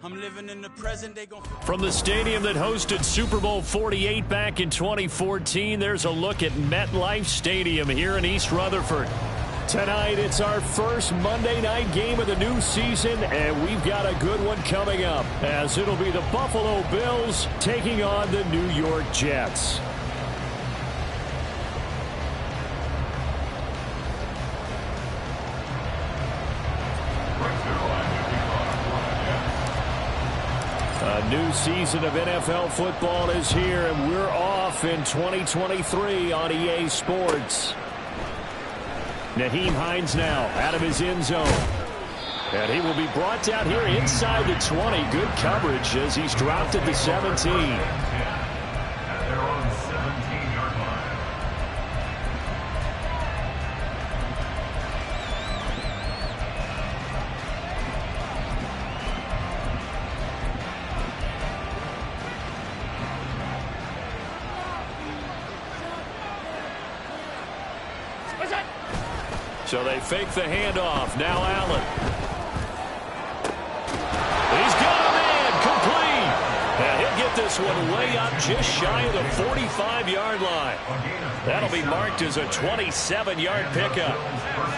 I'm living in the present. From the stadium that hosted Super Bowl 48 back in 2014, there's a look at MetLife Stadium here in East Rutherford. Tonight, it's our first Monday night game of the new season, and we've got a good one coming up, as it'll be the Buffalo Bills taking on the New York Jets. A new season of NFL football is here, and we're off in 2023 on EA Sports. Nyheim Hines now out of his end zone. And he will be brought down here inside the 20. Good coverage as he's dropped at the 17. So they fake the handoff. Now Allen. He's got a man complete. And he'll get this one way up just shy of the 45-yard line. That'll be marked as a 27-yard pickup.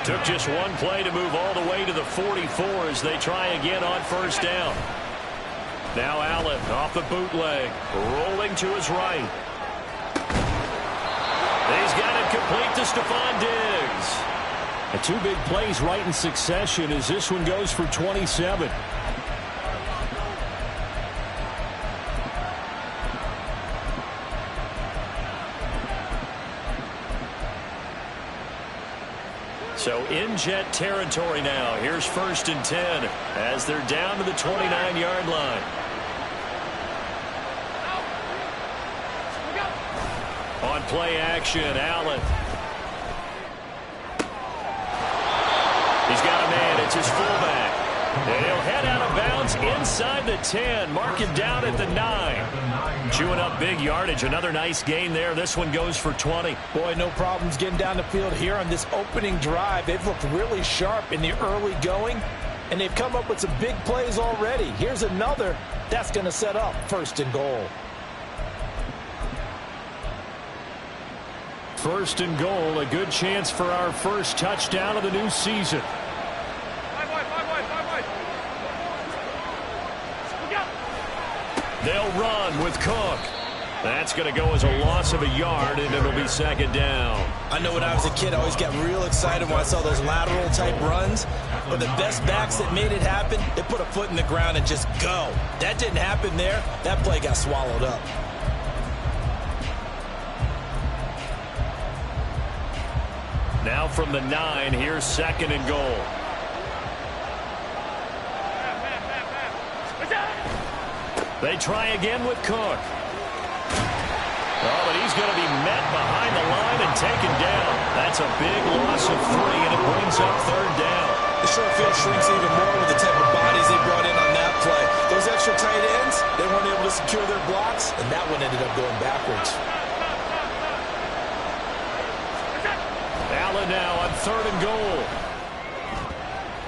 Took just one play to move all the way to the 44 as they try again on first down. Now Allen off the bootleg. Rolling to his right. He's got it complete to Stephon Diggs. Two big plays right in succession as this one goes for 27. So in Jet territory now. Here's 1st and 10 as they're down to the 29-yard line. On play action, Allen. He's got a man. It's his fullback. And he'll head out of bounds inside the 10. Mark him down at the 9. Chewing up big yardage. Another nice gain there. This one goes for 20. Boy, no problems getting down the field here on this opening drive. They've looked really sharp in the early going, and they've come up with some big plays already. Here's another that's going to set up 1st and goal. 1st and goal, a good chance for our first touchdown of the new season. They'll run with Cook. That's going to go as a loss of a yard, and it'll be 2nd down. I know when I was a kid, I always got real excited when I saw those lateral-type runs. But the best backs that made it happen, they put a foot in the ground and just go. That didn't happen there. That play got swallowed up. Now from the 9, here's 2nd and goal. They try again with Cook. Oh, but he's going to be met behind the line and taken down. That's a big loss of 3, and it brings up 3rd down. The short field shrinks even more with the type of bodies they brought in on that play. Those extra tight ends, they weren't able to secure their blocks, and that one ended up going backwards. Allen now on 3rd and goal.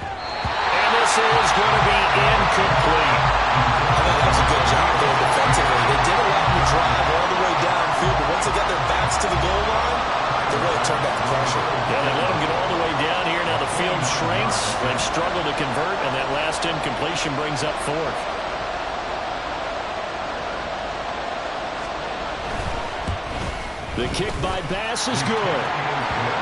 And this is going to be incomplete. I think that was a good job there defensively. They did allow them to drive all the way downfield, but once they got their backs to the goal line, they really turned up the pressure. Yeah, they let them get all the way down here. Now the field shrinks. They've struggled to convert, and that last incompletion brings up 4th. The kick by Bass is good.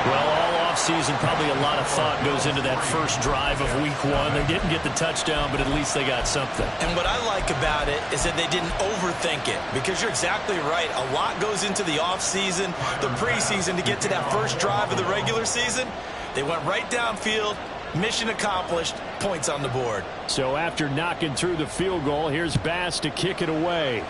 Well, all offseason, probably a lot of thought goes into that first drive of Week 1. They didn't get the touchdown, but at least they got something. And what I like about it is that they didn't overthink it, because you're exactly right. A lot goes into the offseason, the preseason, to get to that first drive of the regular season. They went right downfield, mission accomplished, points on the board. So after knocking through the field goal, here's Bass to kick it away.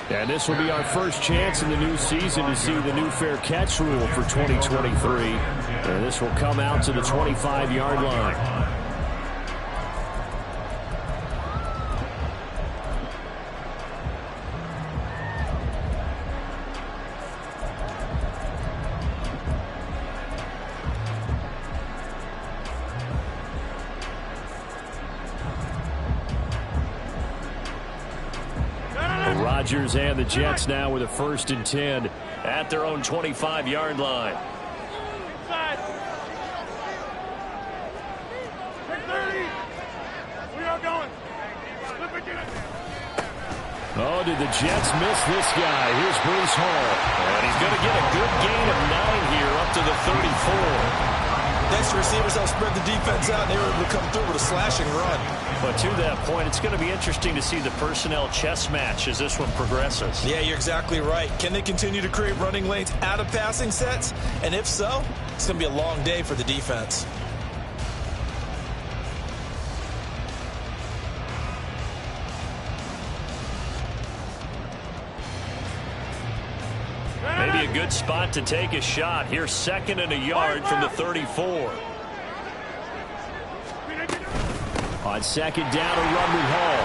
And this will be our first chance in the new season to see the new fair catch rule for 2023. And this will come out to the 25-yard line. Rodgers and the Jets now with a 1st and 10 at their own 25-yard line. Oh, did the Jets miss this guy? Here's Bruce Hall. And he's going to get a good gain of 9 here up to the 34. Next receivers help spread the defense out, and they were able to come through with a slashing run. But to that point, it's going to be interesting to see the personnel chess match as this one progresses. Yeah, you're exactly right. Can they continue to create running lanes out of passing sets? And if so, it's going to be a long day for the defense. Maybe a good spot to take a shot. Here's 2nd and a yard from the 34. On 2nd down, a run with Hall.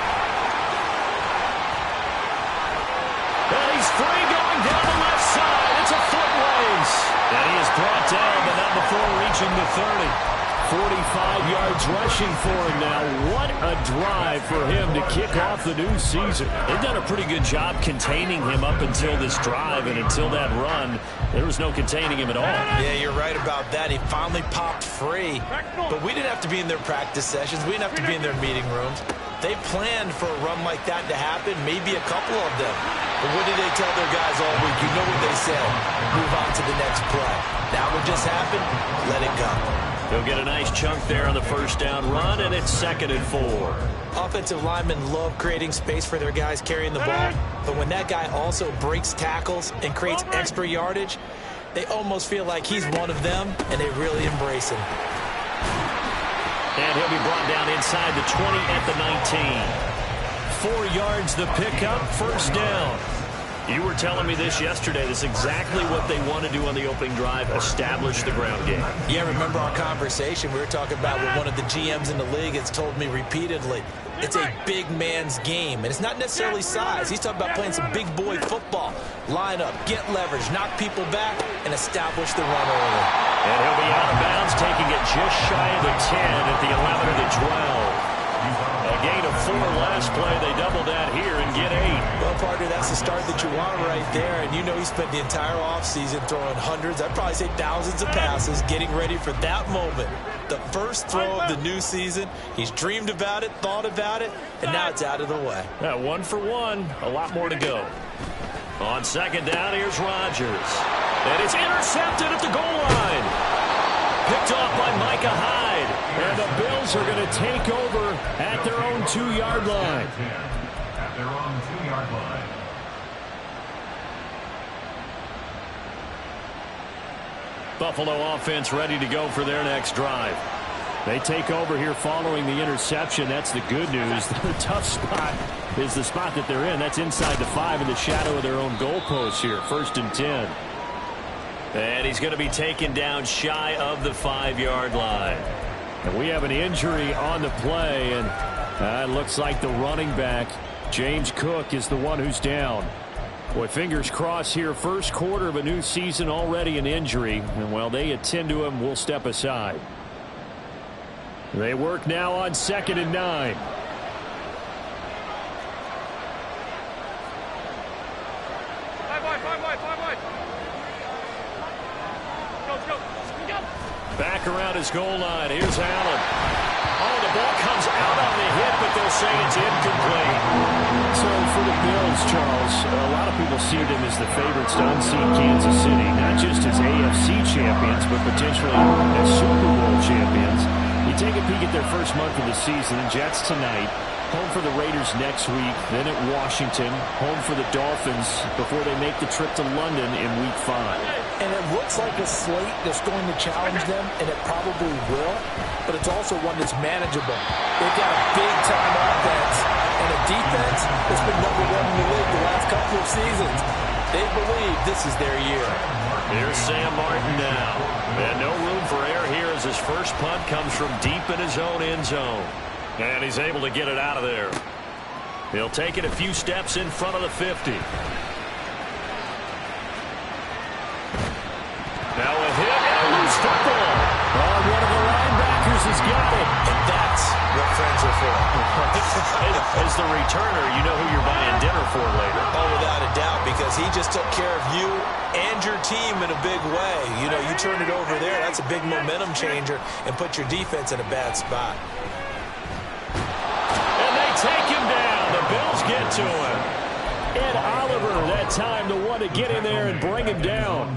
And he's free going down the left side. It's a foot race. And he is brought down, but not before reaching the 30. 45 yards rushing for him now. What a drive for him to kick off the new season. They've done a pretty good job containing him up until this drive, and until that run, there was no containing him at all. Yeah, you're right about that. He finally popped free, but we didn't have to be in their practice sessions. We didn't have to be in their meeting rooms. They planned for a run like that to happen, maybe a couple of them. But what did they tell their guys all week? You know what they said. Move on to the next play. Now what just happened? Let it go. He'll get a nice chunk there on the 1st down run, and it's 2nd and 4. Offensive linemen love creating space for their guys carrying the ball, but when that guy also breaks tackles and creates extra yardage, they almost feel like he's one of them, and they really embrace him. And he'll be brought down inside the 20 at the 19. 4 yards the pickup, 1st down. You were telling me this yesterday. This is exactly what they want to do on the opening drive, establish the ground game. Yeah, remember our conversation? We were talking about what one of the GMs in the league has told me repeatedly. It's a big man's game, and it's not necessarily size. He's talking about playing some big boy football. Line up, get leverage, knock people back, and establish the run early. And he'll be out of bounds, taking it just shy of the 10 at the 11 of the 12. A gain of 4 last play. They double that here and get 8. Well, partner, that's the start that you want right there. And you know he spent the entire offseason throwing hundreds, I'd probably say thousands of passes, getting ready for that moment. The first throw of the new season. He's dreamed about it, thought about it, and now it's out of the way. 1 for 1. A lot more to go. On 2nd down, here's Rodgers. And it's intercepted at the goal line. Picked off by Micah Hyde. And the Bills are going to take over at their own 2-yard line. At their own 2-yard line. Buffalo offense ready to go for their next drive. They take over here following the interception. That's the good news. The tough spot is the spot that they're in. That's inside the 5 in the shadow of their own goalpost here. 1st and 10. And he's going to be taken down shy of the 5-yard line. And we have an injury on the play, and it looks like the running back, James Cook, is the one who's down. Boy, fingers crossed here. First quarter of a new season, already an injury. And while they attend to him, we'll step aside. They work now on 2nd and 9. Back around his goal line. Here's Allen. Oh, the ball comes out on the hit, but they'll say it's incomplete. So for the Bills, Charles, a lot of people see them as the favorites to unseat Kansas City, not just as AFC champions, but potentially as Super Bowl champions. You take a peek at their first month of the season. Jets tonight, home for the Raiders next week, then at Washington, home for the Dolphins before they make the trip to London in Week 5. And it looks like a slate that's going to challenge them, and it probably will, but it's also one that's manageable. They've got a big-time offense and a defense that's been #1 in the league the last couple of seasons. They believe this is their year. Here's Sam Martin now. And no room for error here as his first punt comes from deep in his own end zone. And he's able to get it out of there. He'll take it a few steps in front of the 50. Now a hit and a loose football. Oh, one of the linebackers has got it. And that's what friends are for. As the returner, you know who you're buying dinner for later. Oh, without a doubt, because he just took care of you and your team in a big way. You know, you turned it over there. That's a big momentum changer and put your defense in a bad spot. And they take him down. The Bills get to him. Ed Oliver, that time, the one to get in there and bring him down.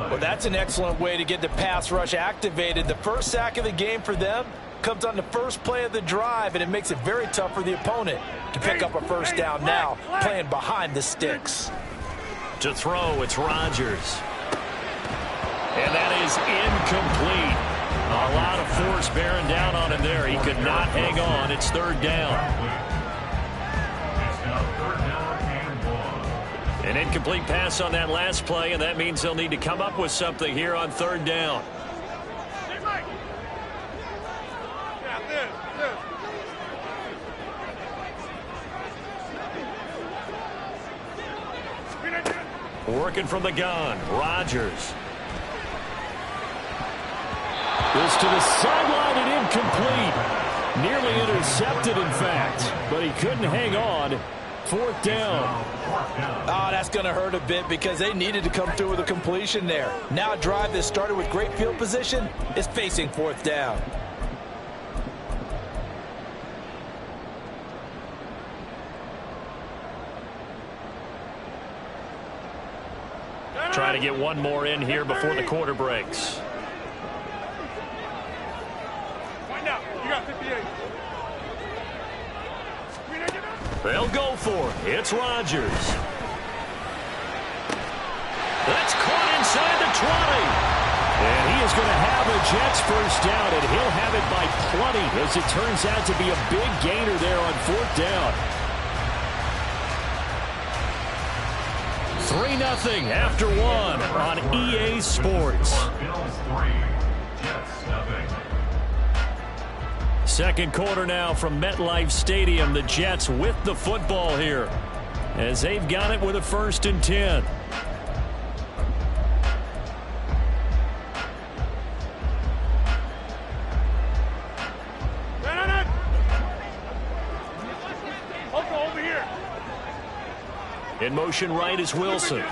Well, that's an excellent way to get the pass rush activated. The first sack of the game for them comes on the first play of the drive, and it makes it very tough for the opponent to pick up a first down now, playing behind the sticks. To throw, it's Rodgers. And that is incomplete. A lot of force bearing down on him there. He could not hang on. It's third down. An incomplete pass on that last play, and that means they'll need to come up with something here on third down. Working from the gun, Rodgers. This to the sideline and incomplete. Nearly intercepted, in fact, but he couldn't hang on. Fourth down. Oh, that's going to hurt a bit because they needed to come through with a completion there. Now a drive that started with great field position is facing fourth down. Trying to get one more in here before the quarter breaks. Find out. You got 58. They'll go for it. It's Rodgers. That's caught inside the 20. And he is going to have a Jets first down, and he'll have it by plenty, as it turns out to be a big gainer there on fourth down. 3-0 after one on EA Sports. Second quarter now from MetLife Stadium. The Jets with the football here, as they've got it with a 1st and 10. In motion right is Wilson.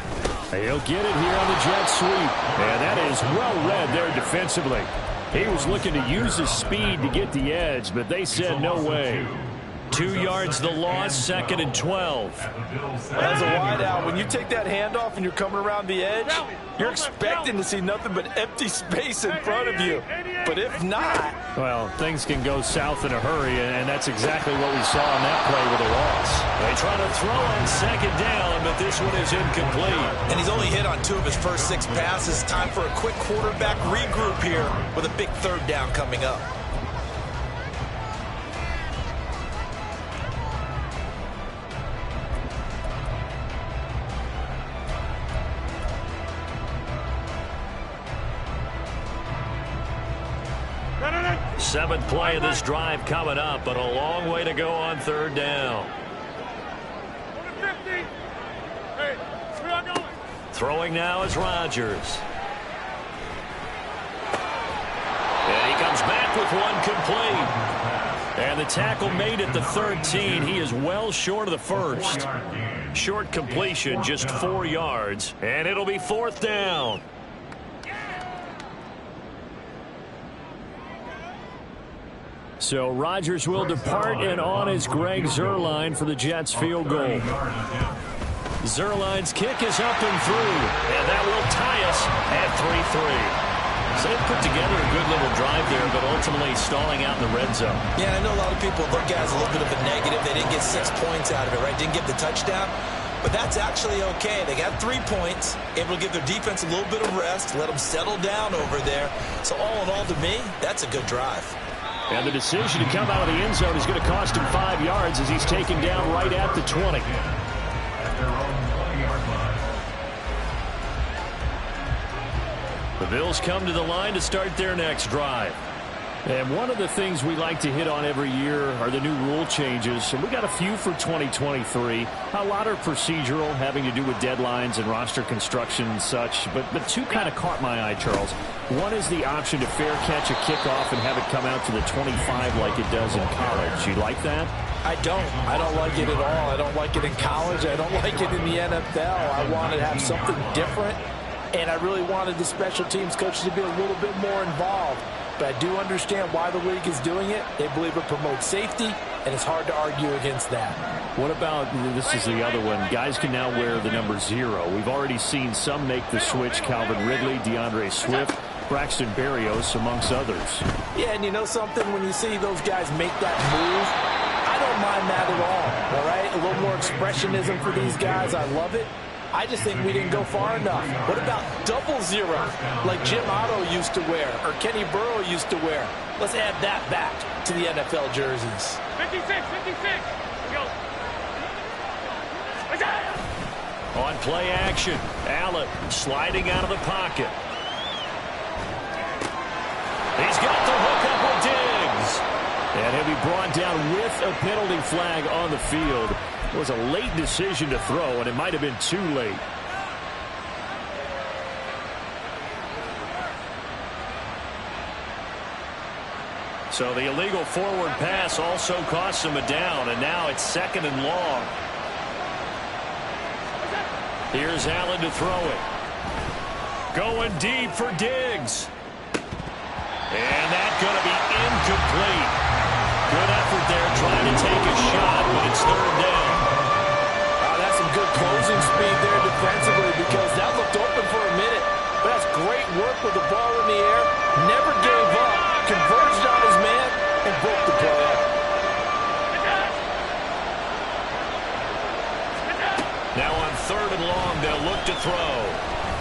He'll get it here on the jet sweep. And that is well read there defensively. He was looking to use his speed to get the edge, but they said no way. 2 yards the loss, 2nd and 12. As a wideout, when you take that handoff and you're coming around the edge, you're expecting to see nothing but empty space in front of you. But if not... Well, things can go south in a hurry, and that's exactly what we saw on that play with a loss. They try to throw on 2nd down, but this one is incomplete. And he's only hit on 2 of his first 6 passes. Time for a quick quarterback regroup here with a big 3rd down coming up. Seventh play of this drive coming up, but a long way to go on 3rd down. Hey, we are going. Throwing now is Rodgers. And he comes back with one complete. And the tackle made at the 13. He is well short of the 1st. Short completion, just 4 yards. And it'll be 4th down. So Rodgers will depart, and on is Greg Zuerlein for the Jets field goal. Zuerlein's kick is up and through, and that will tie us at 3-3. So they put together a good little drive there, but ultimately stalling out in the red zone. Yeah, I know a lot of people look at it as a little bit of a negative. They didn't get 6 points out of it, right? Didn't get the touchdown. But that's actually okay. They got 3 points, able to give their defense a little bit of rest, let them settle down over there. So all in all, to me, that's a good drive. And the decision to come out of the end zone is going to cost him 5 yards as he's taken down right at the 20. The Bills come to the line to start their next drive. And one of the things we like to hit on every year are the new rule changes. And we got a few for 2023. A lot are procedural, having to do with deadlines and roster construction and such. But two kind of caught my eye, Charles. One is the option to fair catch a kickoff and have it come out to the 25 like it does in college. You like that? I don't like it at all. I don't like it in college. I don't like it in the NFL. I wanted to have something different, and I really wanted the special teams coaches to be a little bit more involved. But I do understand why the league is doing it. They believe it promotes safety, and it's hard to argue against that. What about, this is the other one, guys can now wear the number 0. We've already seen some make the switch, Calvin Ridley, DeAndre Swift, Braxton Berrios, amongst others. Yeah, and you know something? When you see those guys make that move, I don't mind that at all right? A little more expressionism for these guys. I love it. I just think we didn't go far enough. What about 00, like Jim Otto used to wear or Kenny Burrow used to wear? Let's add that back to the NFL jerseys. 56, 56. Go. On play action, Allen sliding out of the pocket. He's got the hook up with Diggs. And he'll be brought down with a penalty flag on the field. It was a late decision to throw, and it might have been too late. So the illegal forward pass also costs him a down, and now it's 2nd and long. Here's Allen to throw it. Going deep for Diggs. And that's going to be incomplete. Good effort there trying to take a shot, but it's 3rd down. That's some good closing speed there defensively because that looked open for a minute. But that's great work with the ball in the air. Never gave up. Converged on his man and broke the play up. Now on 3rd and long, they'll look to throw.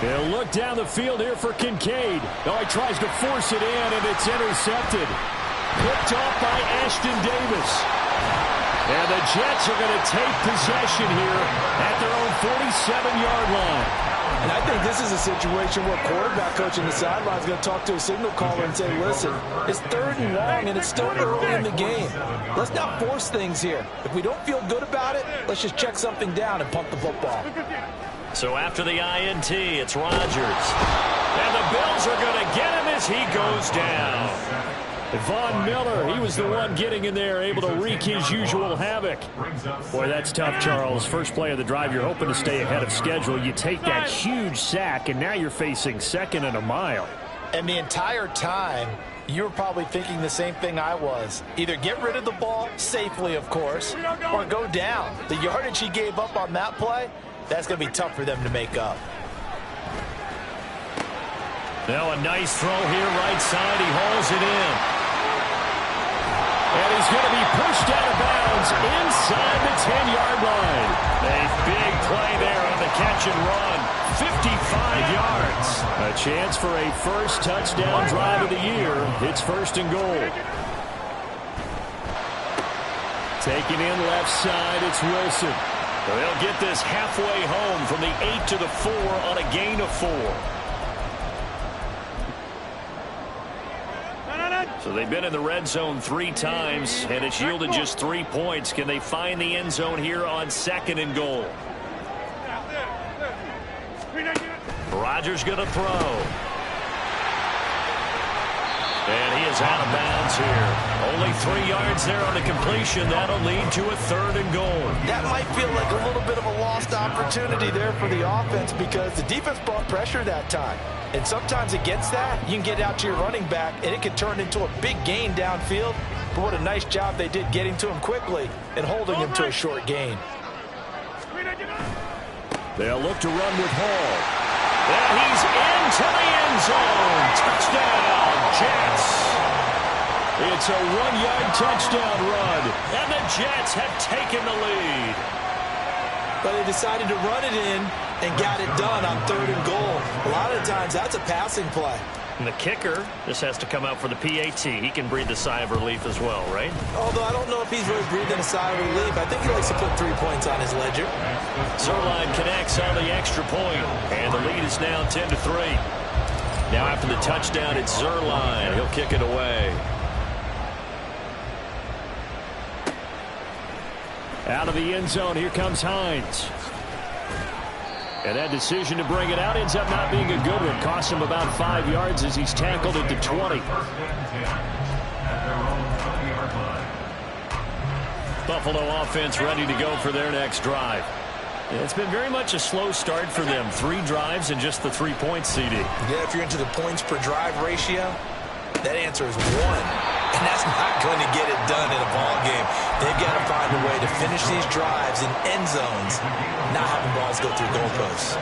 They'll look down the field here for Kincaid. Oh, he tries to force it in, and it's intercepted. Picked off by Ashton Davis. And the Jets are going to take possession here at their own 47-yard line. And I think this is a situation where quarterback coach in the sideline is going to talk to a signal caller and say, listen, it's 3rd and long, and it's still early in the game. Let's not force things here. If we don't feel good about it, let's just check something down and punt the football. So after the INT, it's Rodgers. And the Bills are going to get him as he goes down. Von Miller, he was the one getting in there, able to wreak his usual havoc. Boy, that's tough, Charles. First play of the drive, you're hoping to stay ahead of schedule. You take that huge sack, and now you're facing 2nd and a mile. And the entire time, you were probably thinking the same thing I was. Either get rid of the ball, safely, of course, or go down. The yardage he gave up on that play, that's going to be tough for them to make up. Now a nice throw here, right side. He hauls it in. And he's going to be pushed out of bounds inside the 10-yard line. A big play there on the catch and run. 55 yards. A chance for a first touchdown drive of the year. It's 1st and goal. Taking in left side, it's Wilson. They'll get this halfway home from the 8 to the 4 on a gain of 4. So they've been in the red zone 3 times, and it's yielded just 3 points. Can they find the end zone here on 2nd and goal? Rodgers going to throw. And he is out of bounds here. Only 3 yards there on the completion. That'll lead to a 3rd and goal. That might feel like a little bit of a lost opportunity there for the offense because the defense brought pressure that time. And sometimes against that, you can get out to your running back, and it can turn into a big gain downfield. But what a nice job they did getting to him quickly and holding him to a short gain. They'll look to run with Hall. And he's into the end zone. Touchdown, Jets. It's a 1-yard touchdown run, and the Jets have taken the lead. But they decided to run it in and got it done on 3rd and goal. A lot of times, that's a passing play. And the kicker just has to come out for the PAT. He can breathe a sigh of relief as well, right? Although I don't know if he's really breathing a sigh of relief. I think he likes to put 3 points on his ledger. Zerline connects on the extra point, and the lead is now 10-3. Now after the touchdown, it's Zerline. He'll kick it away. Out of the end zone, here comes Hines. And that decision to bring it out ends up not being a good one. Cost him about 5 yards as he's tackled at the 20. Buffalo offense ready to go for their next drive. It's been very much a slow start for them. 3 drives and just the 3 points, CD. Yeah, if you're into the points per drive ratio, that answer is 1. And that's not going to get it done in a ball game. They've got to find a way to finish these drives in end zones, not having balls go through goalposts.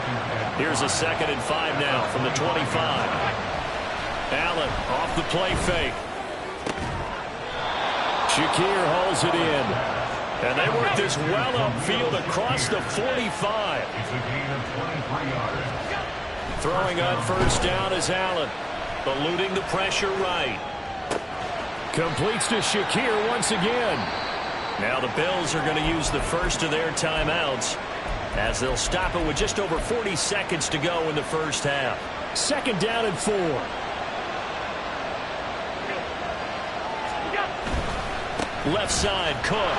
Here's a 2nd and 5 now from the 25. Allen off the play fake. Shakir holds it in. And they work this well upfield across the 45. Throwing on first down is Allen. Eluding the pressure right. Completes to Shakir once again. Now the Bills are going to use the first of their timeouts as they'll stop it with just over 40 seconds to go in the first half. 2nd down and 4. Left side, Cook.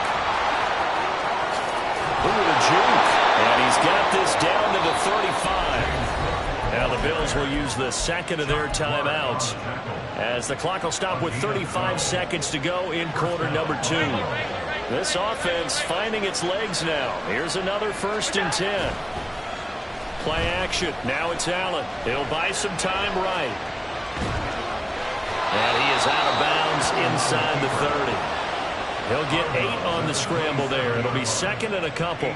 Ooh, the juke. And he's got this down to the 35. Now the Bills will use the 2nd of their timeouts as the clock will stop with 35 seconds to go in quarter number 2. This offense finding its legs now. Here's another 1st and 10. Play action. Now it's Allen. He'll buy some time right. And he is out of bounds inside the 30. He'll get 8 on the scramble there. It'll be 2nd and a couple.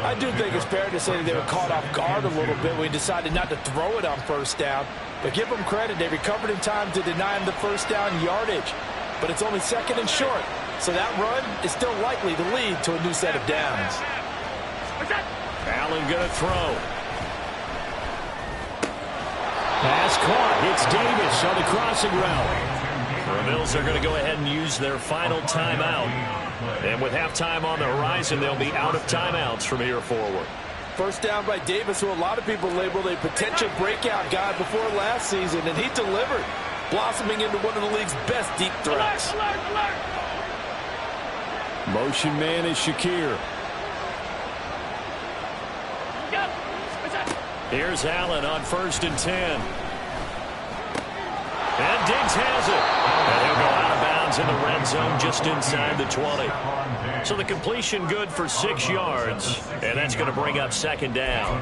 I do think it's fair to say that they were caught off guard a little bit when we decided not to throw it on first down. But give them credit. They recovered in time to deny him the first down yardage. But it's only 2nd and short. So that run is still likely to lead to a new set of downs. Allen going to throw. Pass caught. It's Davis on the crossing route. The Bills are going to go ahead and use their final timeout. And with halftime on the horizon, they'll be out of timeouts from here forward. First down by Davis, who a lot of people labeled a potential breakout guy before last season, and he delivered, blossoming into one of the league's best deep threats. Alert, alert, alert. Motion man is Shakir. Here's Allen on 1st and 10. And Diggs has it. And he'll go out of bounds in the red zone just inside the 20. So the completion good for 6 yards. And that's going to bring up 2nd down.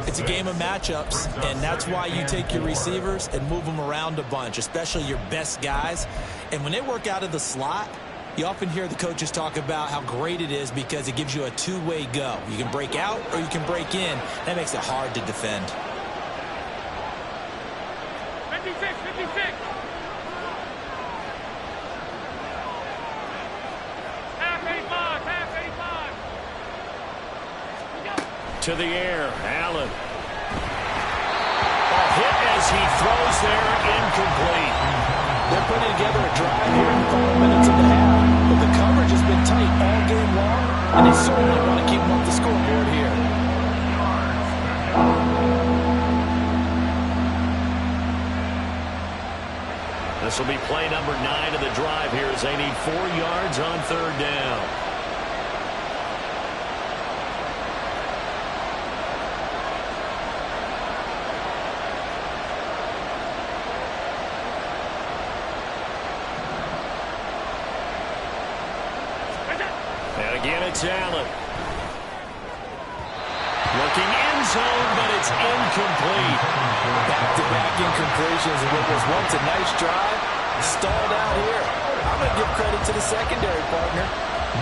It's a game of matchups, and that's why you take your receivers and move them around a bunch, especially your best guys. And when they work out of the slot, you often hear the coaches talk about how great it is because it gives you a two-way go. You can break out or you can break in. That makes it hard to defend. 56, 56. Half 85, half 85. To the air, Allen. A hit as he throws there, incomplete. They're putting together a drive here in the final minutes of the half, but the coverage has been tight all game long, and they certainly want to keep them off the scoreboard here. This will be play number 9 of the drive here as they need 4 yards on 3rd down. And again, it's Allen. Looking end zone, but it's incomplete. Back-to-back incompletions of what was once a nice drive, stalled out here. I'm going to give credit to the secondary partner.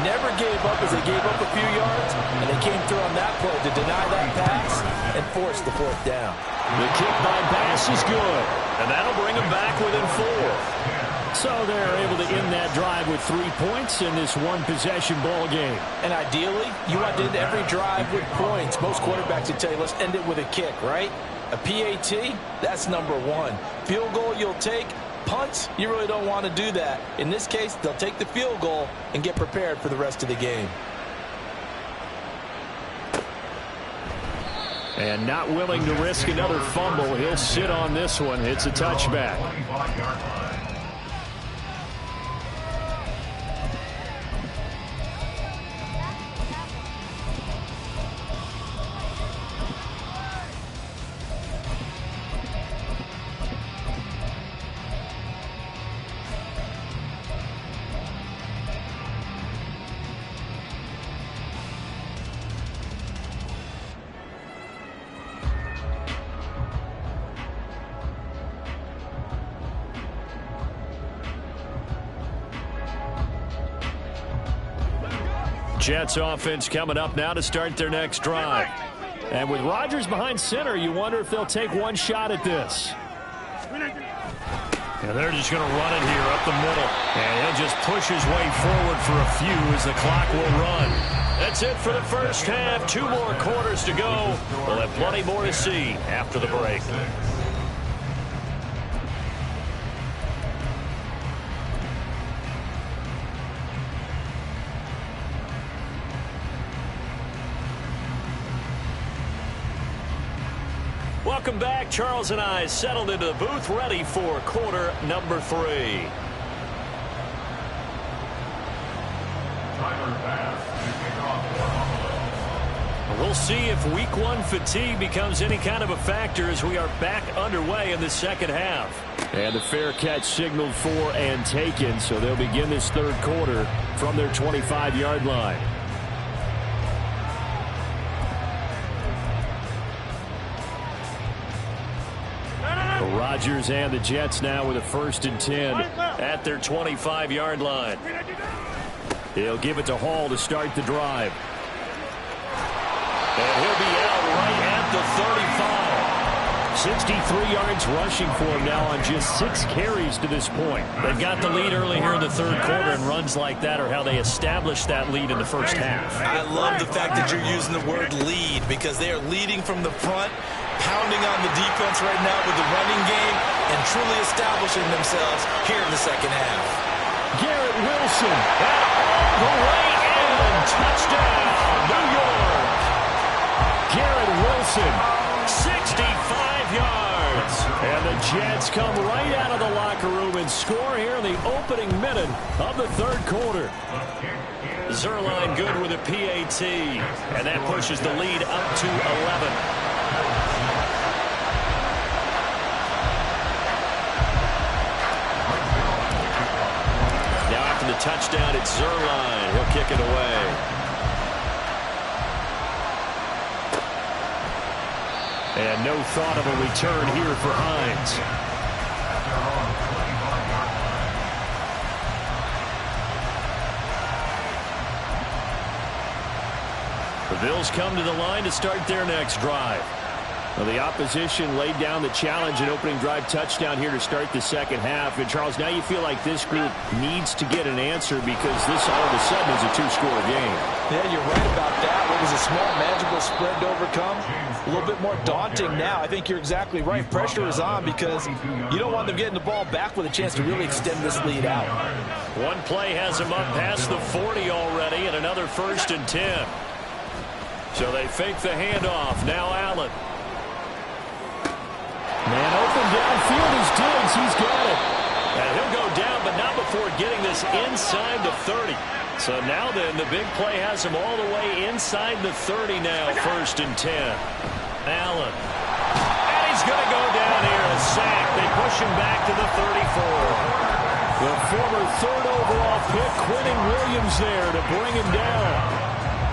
Never gave up as they gave up a few yards, and they came through on that play to deny that pass and force the 4th down. The kick by Bass is good, and that'll bring them back within 4. So they're able to end that drive with 3 points in this one-possession ball game. And ideally, you want to end every drive with points. Most quarterbacks would tell you, let's end it with a kick, right? A PAT, that's number 1. Field goal you'll take. Punts, you really don't want to do that. In this case, they'll take the field goal and get prepared for the rest of the game. And not willing to risk another fumble. He'll sit on this one. It's a touchback. Jets offense coming up now to start their next drive. And with Rodgers behind center, you wonder if they'll take one shot at this. And they're just going to run it here up the middle. And he'll just push his way forward for a few as the clock will run. That's it for the first half. 2 more quarters to go. We'll have plenty more to see after the break. Welcome back. Charles and I settled into the booth, ready for quarter number 3. We'll see if week 1 fatigue becomes any kind of a factor as we are back underway in the second half. And the fair catch signaled for and taken, so they'll begin this third quarter from their 25-yard line. Rodgers and the Jets now with a 1st and 10 at their 25-yard line. He'll give it to Hall to start the drive. And he'll be out right at the 35. 63 yards rushing for him now on just 6 carries to this point. They've got the lead early here in the third quarter, and runs like that are how they establish that lead in the first half. I love the fact that you're using the word lead because they are leading from the front, pounding on the defense right now with the running game, and truly establishing themselves here in the second half. Garrett Wilson, all the way in. Touchdown, New York. Garrett Wilson, 65 yards. And the Jets come right out of the locker room and score here in the opening minute of the third quarter. Zerline good with a PAT, and that pushes the lead up to 11. The touchdown, it's Zerline. He'll kick it away. And no thought of a return here for Hines. The Bills come to the line to start their next drive. Well, the opposition laid down the challenge and opening drive touchdown here to start the second half. And, Charles, now you feel like this group needs to get an answer because this all of a sudden is a 2-score game. Yeah, you're right about that. What was a small, manageable spread to overcome? A little bit more daunting now. I think you're exactly right. Pressure is on because you don't want them getting the ball back with a chance to really extend this lead out. One play has them up past the 40 already, and another 1st and 10. So they fake the handoff. Now Allen. Man open downfield is Diggs. He's got it. And he'll go down, but not before getting this inside the 30. So now then, the big play has him all the way inside the 30 now. 1st and 10. Allen. And he's going to go down here. A sack. They push him back to the 34. The former 3rd overall pick, Quentin Williams there to bring him down.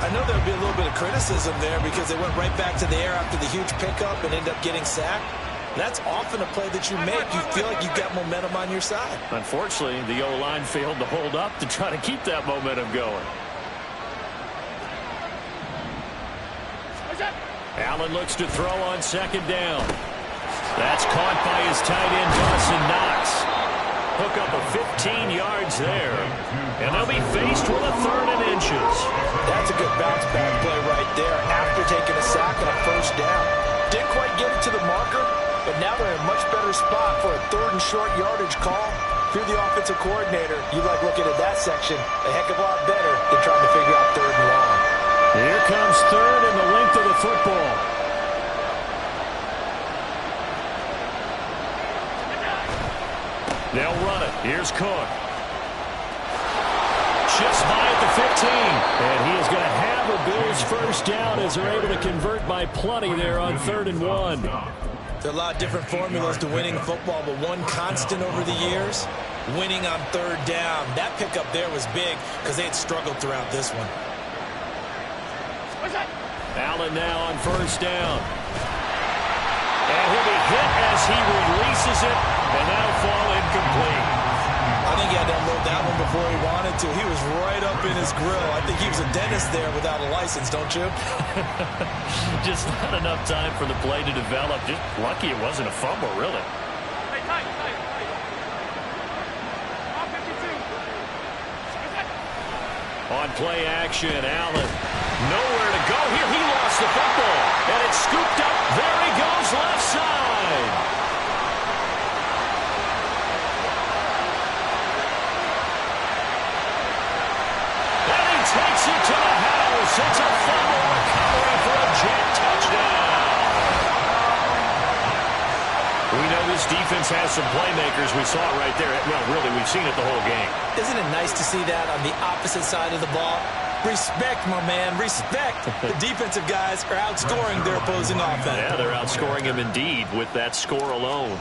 I know there would be a little bit of criticism there because they went right back to the air after the huge pickup and ended up getting sacked. That's often a play that you make. You feel like you've got momentum on your side. Unfortunately, the O-line failed to hold up to try to keep that momentum going. Allen looks to throw on 2nd down. That's caught by his tight end, Dawson Knox. Hook up a 15 yards there. And they'll be faced with a 3rd and inches. That's a good bounce-back play right there after taking a sack and a 1st down. Didn't quite get it to the marker, but now they're in a much better spot for a 3rd and short yardage call. If you're the offensive coordinator, you like looking at that section a heck of a lot better than trying to figure out 3rd and long. Here comes 3rd and the length of the football. They'll run it. Here's Cook. Shifts by at the 15. And he is going to have a Bills 1st down as they're able to convert by plenty there on 3rd and 1. There are a lot of different formulas to winning football, but one constant over the years, winning on 3rd down. That pickup there was big because they had struggled throughout this one. Allen now on 1st down. And he'll be hit as he releases it, and that'll fall incomplete. I'll think he had to unload that one before he wanted to. He was right up in his grill. I think he was a dentist there without a license, don't you? Just not enough time for the play to develop. Just lucky it wasn't a fumble, really. Hey, tight. On 52. On play action, Allen. Nowhere to go here. He lost the football. And it's scooped up. There he goes, left side. And he takes it to the house. It's a fumble recovery for a Jet touchdown. We know this defense has some playmakers. We saw it right there. Well, really, we've seen it the whole game. Isn't it nice to see that on the opposite side of the ball? Respect, my man, respect. The defensive guys are outscoring their opposing offense. Yeah, they're outscoring him indeed with that score alone.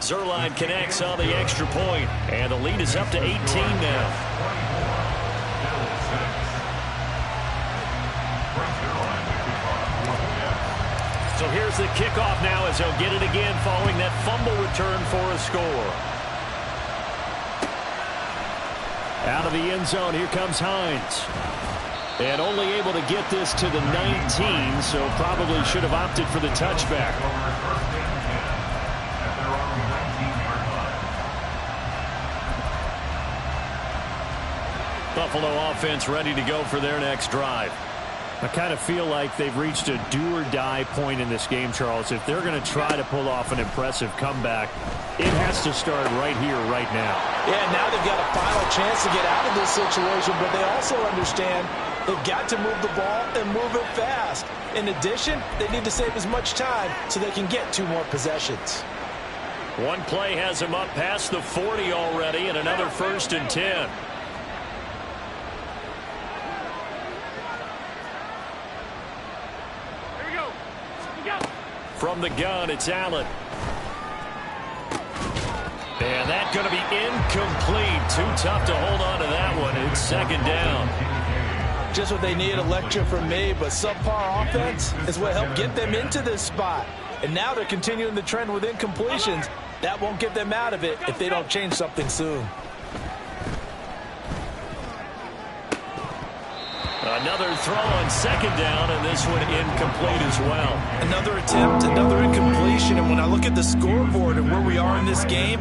Zerline connects on the extra point, and the lead is up to 18 now. So here's the kickoff now as he'll get it again following that fumble return for a score. Out of the end zone, here comes Hines. And only able to get this to the 19, so probably should have opted for the touchback. Buffalo offense ready to go for their next drive. I kind of feel like they've reached a do-or-die point in this game, Charles. If they're going to try to pull off an impressive comeback, it has to start right here, right now. Yeah, now they've got a final chance to get out of this situation, but they also understand they've got to move the ball and move it fast. In addition, they need to save as much time so they can get 2 more possessions. One play has him up past the 40 already, and another 1st and 10. From the gun, it's Allen. And that's going to be incomplete. Too tough to hold on to that one. It's 2nd down. Just what they need, a lecture from me, but subpar offense is what helped get them into this spot. And now they're continuing the trend with incompletions. That won't get them out of it if they don't change something soon. Another throw on 2nd down, and this one incomplete as well. Another attempt, another incompletion, and when I look at the scoreboard and where we are in this game,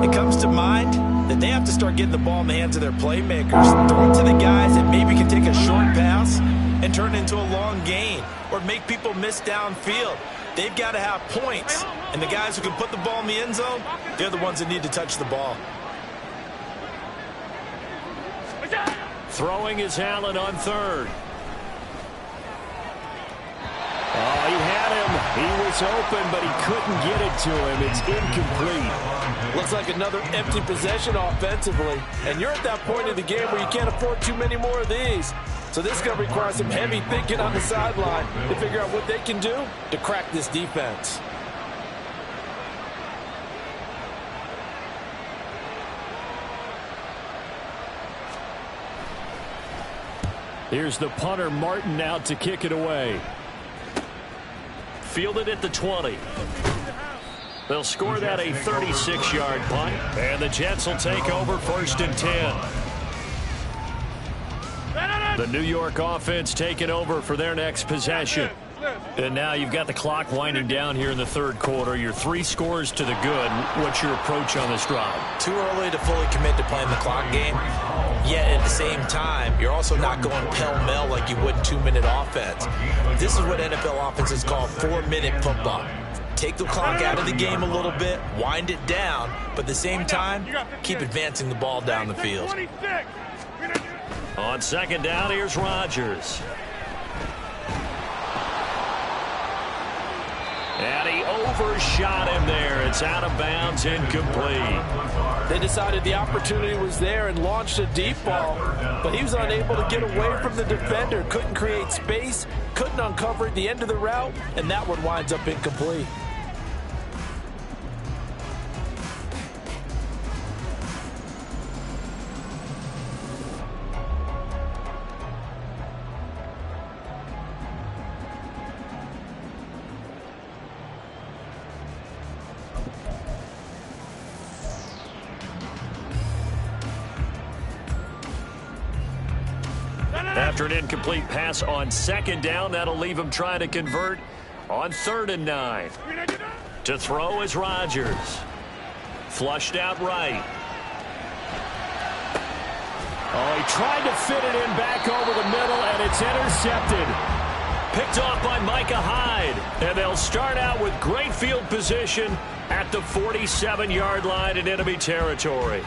it comes to mind that they have to start getting the ball in the hands of their playmakers. Throw it to the guys that maybe can take a short pass and turn it into a long gain or make people miss downfield. They've got to have points, and the guys who can put the ball in the end zone, they're the ones that need to touch the ball. Throwing is Allen on 3rd. Oh, he had him. He was open, but he couldn't get it to him. It's incomplete. Looks like another empty possession offensively. And you're at that point in the game where you can't afford too many more of these. So this is going to require some heavy thinking on the sideline to figure out what they can do to crack this defense. Here's the punter, Martin, out to kick it away. Fielded at the 20. They'll score that a 36-yard punt, and the Jets will take over 1st and 10. The New York offense taking over for their next possession. And now you've got the clock winding down here in the 3rd quarter. Your 3 scores to the good. What's your approach on this drive? Too early to fully commit to playing the clock game. Yet at the same time, you're also not going pell-mell like you would 2-minute offense. This is what NFL offenses call 4-minute football. Take the clock out of the game a little bit, wind it down, but at the same time, keep advancing the ball down the field. On 2nd down, here's Rodgers. And he overshot him there. It's out of bounds, incomplete. They decided the opportunity was there and launched a deep ball, but he was unable to get away from the defender. Couldn't create space, couldn't uncover at the end of the route, and that one winds up incomplete. After an incomplete pass on second down, that'll leave him trying to convert on 3rd and 9. To throw is Rodgers. Flushed out right. Oh, he tried to fit it in back over the middle, and it's intercepted. Picked off by Micah Hyde. And they'll start out with great field position at the 47-yard line in enemy territory.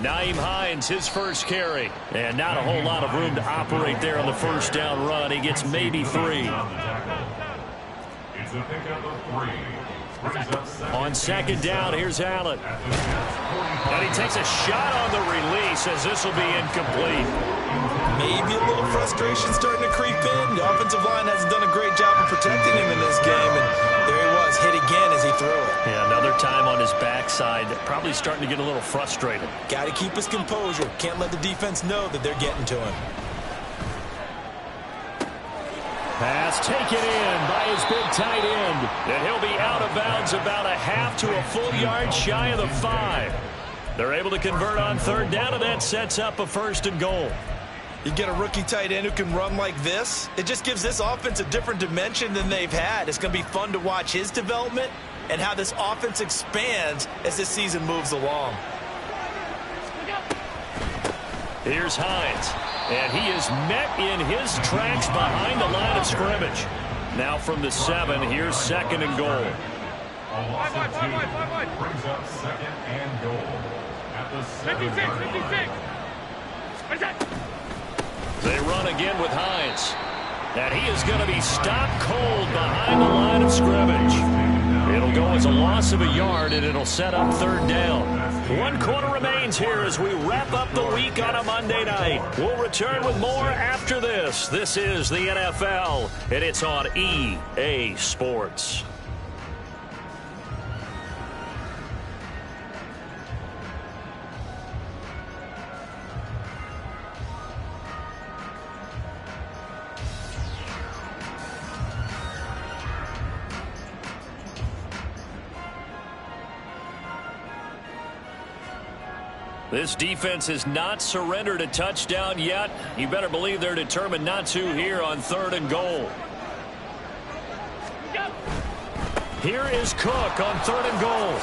Nyheim Hines, his first carry. And not a whole lot of room to operate there on the first down run. He gets maybe 3. It's a pickup of 3. On second down, here's Allen. And he takes a shot on the release as this will be incomplete. Maybe a little frustration starting to creep in. The offensive line hasn't done a great job of protecting him in this game. And there he was, hit again as he threw it. Yeah, another time on his backside. Probably starting to get a little frustrated. Got to keep his composure. Can't let the defense know that they're getting to him. Pass taken in by his big tight end. And he'll be out of bounds about a half to a full yard shy of the 5. They're able to convert on 3rd down, and that sets up a 1st and goal. You get a rookie tight end who can run like this, it just gives this offense a different dimension than they've had. It's going to be fun to watch his development and how this offense expands as this season moves along. Here's Hines. And he is met in his tracks behind the line of scrimmage. Now from the 7, here's 2nd and goal. A loss of 2 brings up 2nd and goal at the 7-yard line. 56. They run again with Hines. And he is going to be stopped cold behind the line of scrimmage. It'll go as a loss of a yard, and it'll set up 3rd down. 1 quarter remains here as we wrap up the week on a Monday night. We'll return with more after this. This is the NFL, and it's on EA Sports. This defense has not surrendered a touchdown yet. You better believe they're determined not to here on 3rd and goal. Here is Cook on 3rd and goal.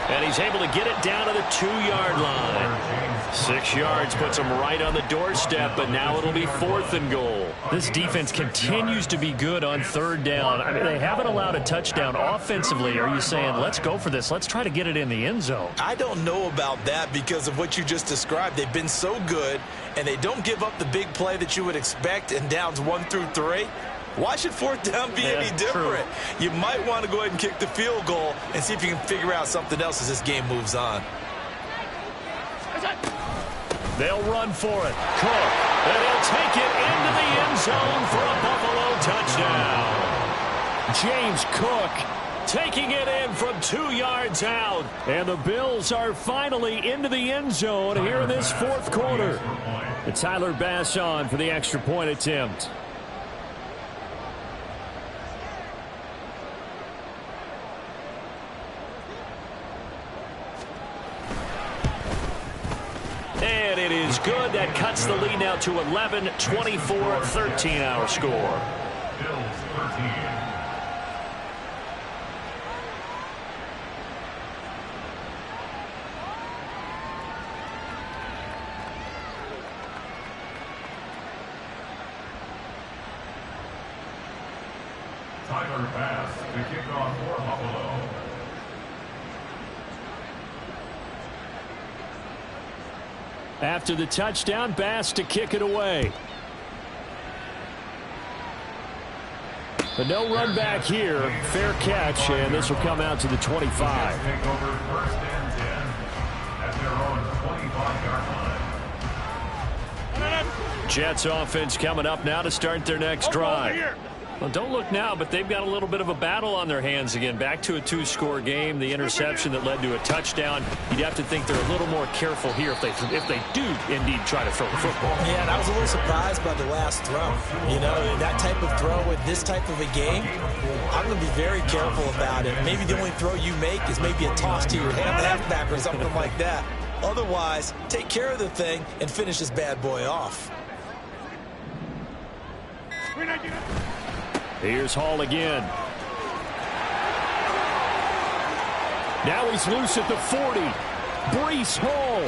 And he's able to get it down to the 2-yard line. 6 yards puts him right on the doorstep, but now it'll be 4th and goal. This defense continues to be good on 3rd down. I mean, they haven't allowed a touchdown offensively. Are you saying, let's go for this? Let's try to get it in the end zone. I don't know about that because of what you just described. They've been so good, and they don't give up the big play that you would expect in downs 1 through 3. Why should 4th down be any different? True. You might want to go ahead and kick the field goal and see if you can figure out something else as this game moves on. They'll run for it. Cook. And he'll take it into the end zone for a Buffalo touchdown. James Cook taking it in from 2 yards out. And the Bills are finally into the end zone here in this 4th quarter. And Tyler Bass on for the extra point attempt. And it is good. That cuts the lead now to 11, 24, 13 our score. Bills 13. Tyler Bass to kick off for Buffalo. After the touchdown, Bass to kick it away. But no run back here. Fair catch, and this will come out to the 25. Take over 1st and 10 at their own 25-yard line. Jets offense coming up now to start their next drive. Well, don't look now, but they've got a little bit of a battle on their hands again. Back to a 2-score game. The interception that led to a touchdown. You'd have to think they're a little more careful here if they do indeed try to throw the football. Yeah, and I was a little surprised by the last throw. You know, that type of throw with this type of a game, I'm going to be very careful about it. Maybe the only throw you make is maybe a toss to your halfback or something like that. Otherwise, take care of the thing and finish this bad boy off. Here's Hall again. Now he's loose at the 40. Breece Hall.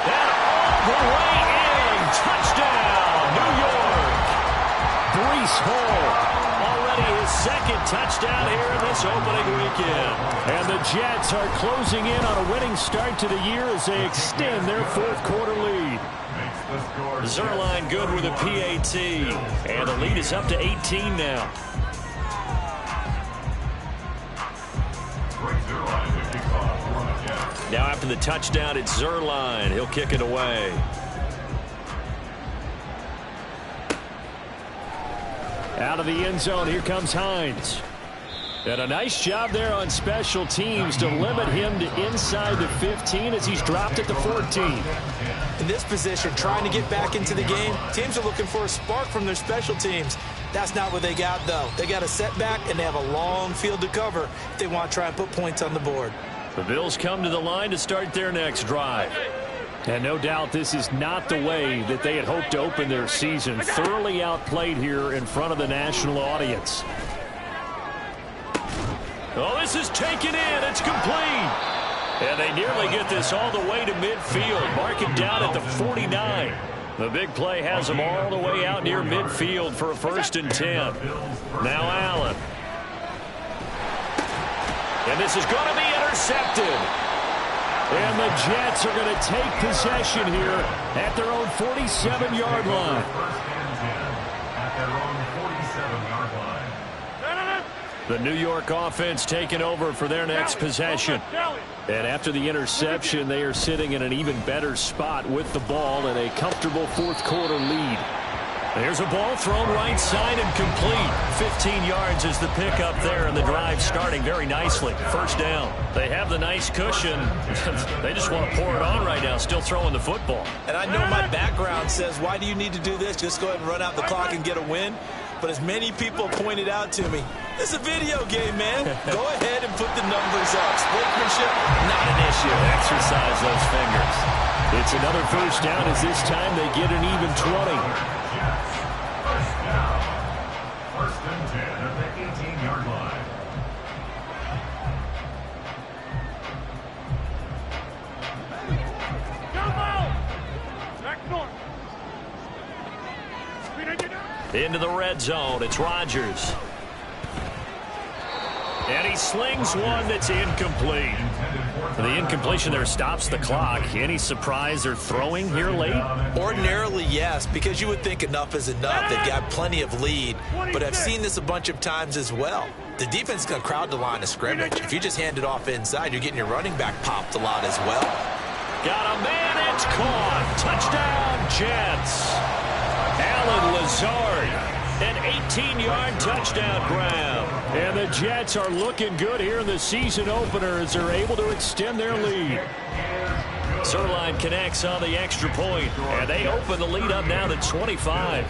And all the way in. Touchdown, New York. Breece Hall. Already his second touchdown here in this opening weekend. And the Jets are closing in on a winning start to the year as they extend their fourth-quarter lead. Zerline good with a PAT. And the lead is up to 18 now. Now after the touchdown, it's Zerline. He'll kick it away. Out of the end zone, here comes Hines. And a nice job there on special teams to limit him to inside the 15 as he's dropped at the 14. In this position, trying to get back into the game, teams are looking for a spark from their special teams. That's not what they got, though. They got a setback, and they have a long field to cover if they want to try and put points on the board. The Bills come to the line to start their next drive. And no doubt this is not the way that they had hoped to open their season. Thoroughly outplayed here in front of the national audience. Oh, this is taken in. It's complete. And they nearly get this all the way to midfield. Mark it down at the 49. The big play has them all the way out near midfield for a 1st and 10. Now Allen. And this is going to be intercepted. And the Jets are going to take possession here at their own 47-yard line. At their own 47-yard line. The New York offense taking over for their next possession. And after the interception, they are sitting in an even better spot with the ball and a comfortable fourth-quarter lead. There's a ball thrown right side and complete. 15 yards is the pickup there, and the drive starting very nicely. 1st down. They have the nice cushion. They just want to pour it on right now, still throwing the football. And I know my background says, why do you need to do this? Just go ahead and run out the clock and get a win. But as many people pointed out to me, it's a video game, man. Go ahead and put the numbers up. Sportsmanship, not an issue. Exercise those fingers. It's another 1st down as this time they get an even 20. 1st and 10 at the 18-yard line. Into the red zone. It's Rodgers. And he slings one that's incomplete. The incompletion there stops the clock. Any surprise they're throwing here late? Ordinarily, yes, because you would think enough is enough. They've got plenty of lead, but I've seen this a bunch of times as well. The defense is going to crowd the line of scrimmage. If you just hand it off inside, you're getting your running back popped a lot as well. Got a man, it's caught. Touchdown, Jets. Alan Lazard. An 18-yard touchdown grab. And the Jets are looking good here in the season opener as they're able to extend their lead. Zerline connects on the extra point, and they open the lead up now to 25.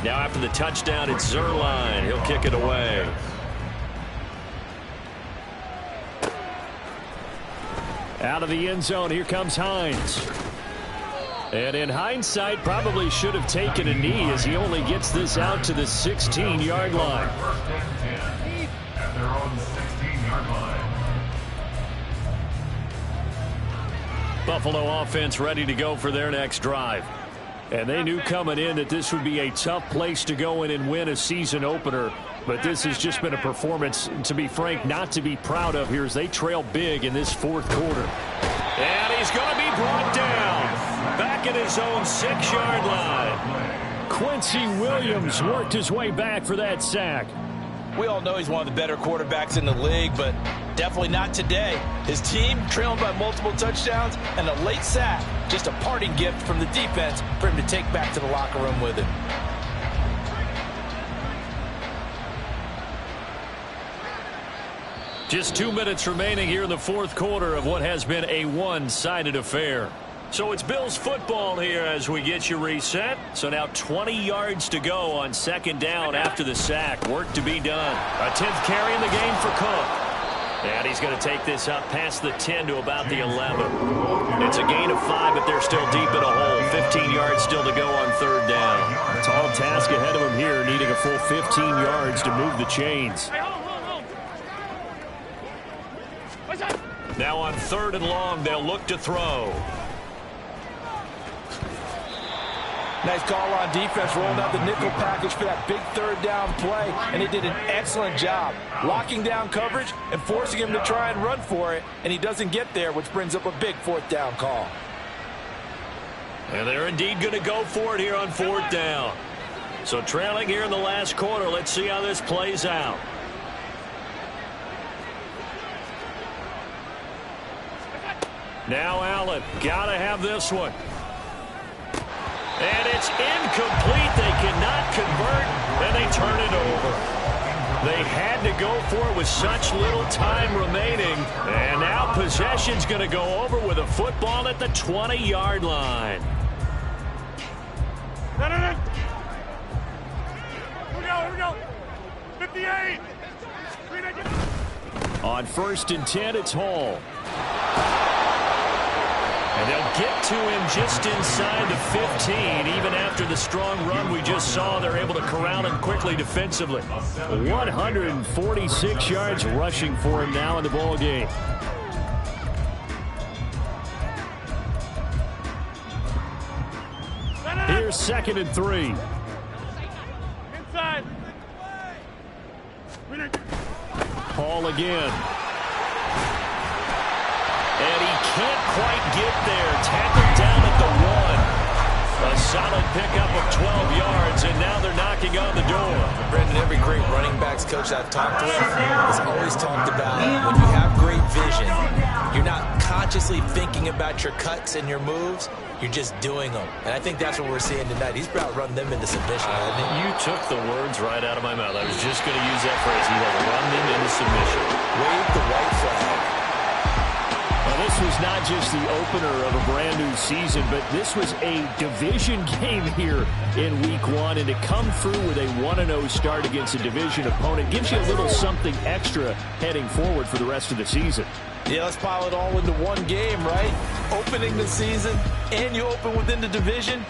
Now after the touchdown, it's Zerline. He'll kick it away. Out of the end zone, here comes Hines. And in hindsight, probably should have taken a knee as he only gets this out to the 16-yard line. At their own 16-yard line. Buffalo offense ready to go for their next drive. And they knew coming in that this would be a tough place to go in and win a season opener. But this has just been a performance, to be frank, not to be proud of here as they trail big in this 4th quarter. And he's going to be brought down. Back at his own 6-yard line. Quincy Williams worked his way back for that sack. We all know he's one of the better quarterbacks in the league, but definitely not today. His team trailing by multiple touchdowns and a late sack. Just a parting gift from the defense for him to take back to the locker room with him. Just 2 minutes remaining here in the fourth quarter of what has been a one-sided affair. So it's Bills football here as we get you reset. So now 20 yards to go on second down after the sack. Work to be done. A 10th carry in the game for Cook. And he's going to take this up past the 10 to about the 11. It's a gain of 5, but they're still deep in a hole. 15 yards still to go on third down. Tall task ahead of him here, needing a full 15 yards to move the chains. Hey, hold. Now on third and long, they'll look to throw. Nice call on defense, rolling out the nickel package for that big third down play, and they did an excellent job locking down coverage and forcing him to try and run for it, and he doesn't get there, which brings up a big fourth down call. And they're indeed going to go for it here on fourth down. So trailing here in the last quarter, let's see how this plays out. Now Allen, gotta have this one. And it's incomplete. They cannot convert, and they turn it over. They had to go for it with such little time remaining. And now possession's going to go over with a football at the 20-yard line. Here we go. 58. On 1st and 10, it's Hall. And they'll get to him just inside the 15. Even after the strong run we just saw, they're able to corral him quickly defensively. 146 yards rushing for him now in the ball game. Here's 2nd and 3. Inside. Hall again. And he can't quite get there. Tackled down at the 1. A solid pickup of 12 yards, and now they're knocking on the door. Brandon, every great running backs coach I've talked with has always talked about when you have great vision, you're not consciously thinking about your cuts and your moves. You're just doing them. And I think that's what we're seeing tonight. He's about run them into submission, hasn't he? You took the words right out of my mouth. I was just going to use that phrase. He has run them into submission. Wave the white flag. Well, this was not just the opener of a brand new season, but this was a division game here in week 1. And to come through with a 1-0 start against a division opponent gives you a little something extra heading forward for the rest of the season. Yeah, let's pile it all into one game, right? Opening the season, and you open within the division.